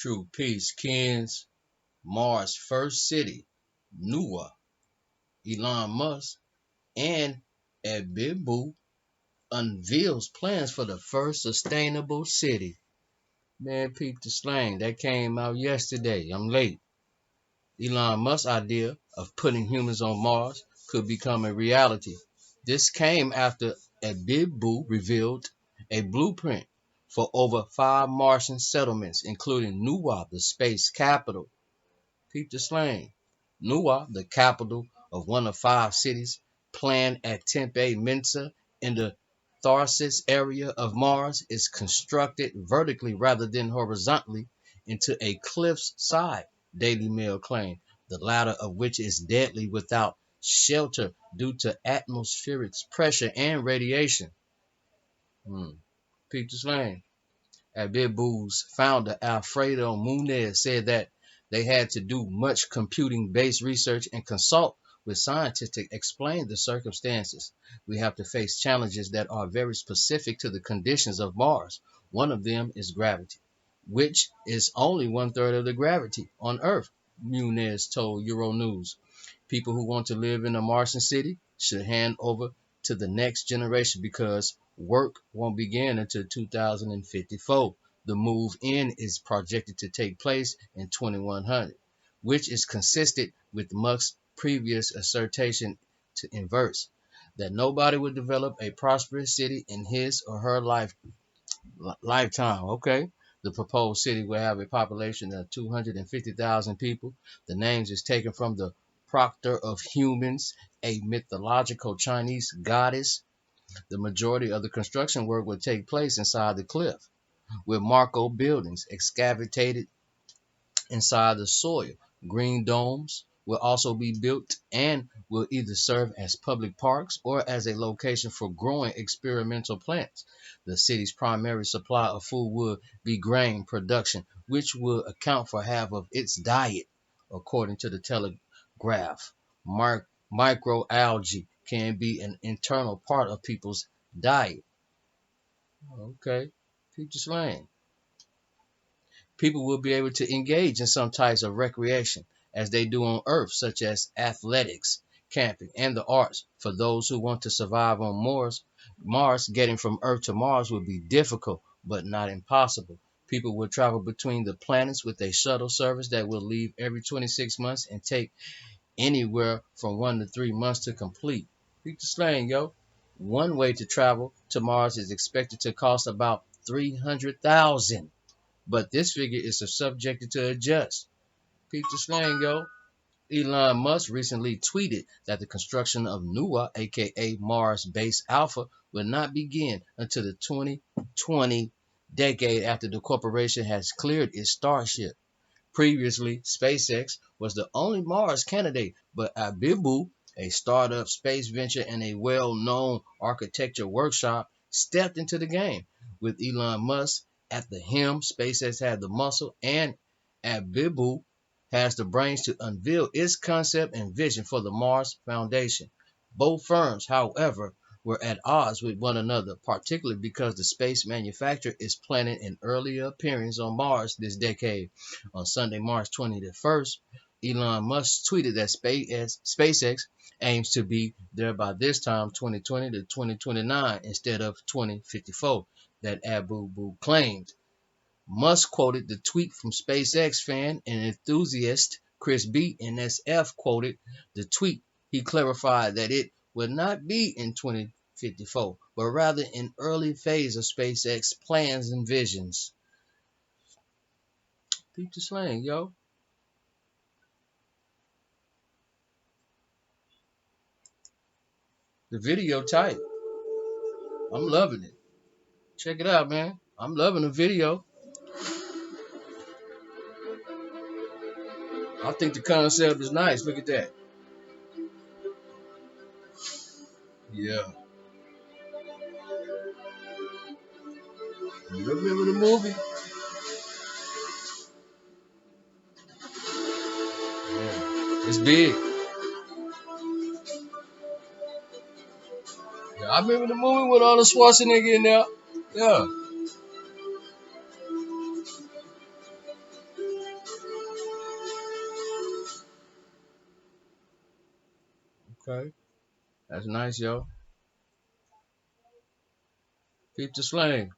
True peace, Kens. Mars' first city, Nuwa. Elon Musk and ABIBOO unveils plans for the first sustainable city. Man, peep the slang. That came out yesterday. I'm late. Elon Musk's idea of putting humans on Mars could become a reality. This came after ABIBOO revealed a blueprint for over 5 Martian settlements, including Nuwa, the space capital. Peep the slang. Nuwa, the capital of one of 5 cities planned at Tempe Mensa in the Tharsis area of Mars, is constructed vertically rather than horizontally into a cliff's side, Daily Mail claimed, the latter of which is deadly without shelter due to atmospheric pressure and radiation. Peep the slang. ABIBOO's founder Alfredo Munez said that they had to do much computing-based research and consult with scientists to explain the circumstances. We have to face challenges that are very specific to the conditions of Mars. One of them is gravity, which is only 1/3 of the gravity on Earth, Munez told Euronews. People who want to live in a Martian city should hand over to the next generation because work won't begin until 2054. The move in is projected to take place in 2100, which is consistent with Musk's previous assertion to inverse that nobody would develop a prosperous city in his or her lifetime. Okay. The proposed city will have a population of 250,000 people. The names is taken from the Proctor of Humans, a mythological Chinese goddess. The majority of the construction work will take place inside the cliff, with Marco buildings excavated inside the soil. Green domes will also be built and will either serve as public parks or as a location for growing experimental plants. The city's primary supply of food will be grain production, which will account for half of its diet, according to the Telegraph. Microalgae can be an internal part of people's diet. Okay, keep the slang. People will be able to engage in some types of recreation as they do on Earth, such as athletics, camping, and the arts. For those who want to survive on Mars, getting from Earth to Mars will be difficult, but not impossible. People will travel between the planets with a shuttle service that will leave every 26 months and take anywhere from 1 to 3 months to complete. Keep the slang, yo. One way to travel to Mars is expected to cost about 300,000, but this figure is subjected to adjust. Peep the slang, yo. Elon Musk recently tweeted that the construction of Nuwa, aka Mars Base Alpha, will not begin until the 2020 decade after the corporation has cleared its Starship. Previously, SpaceX was the only Mars candidate, but ABIBOO, a startup space venture and a well-known architecture workshop, stepped into the game. With Elon Musk at the helm, SpaceX had the muscle, and ABIBOO has the brains to unveil its concept and vision for the Mars Foundation. Both firms, however, were at odds with one another, particularly because the space manufacturer is planning an earlier appearance on Mars this decade. On Sunday, March 21st, Elon Musk tweeted that SpaceX aims to be there by this time, 2020 to 2029, instead of 2054, that ABIBOO claimed. Musk quoted the tweet from SpaceX fan and enthusiast Chris B. NSF quoted the tweet. He clarified that it would not be in 2054, but rather in early phase of SpaceX plans and visions. Keep the slang, yo. The video tight. I'm loving it. Check it out, man. I'm loving the video. I think the concept is nice. Look at that. Yeah. You remember the movie? Yeah. It's big. Yeah, I remember the movie with Arnold Schwarzenegger in there. Yeah. Okay. That's nice, yo. Peep the slang.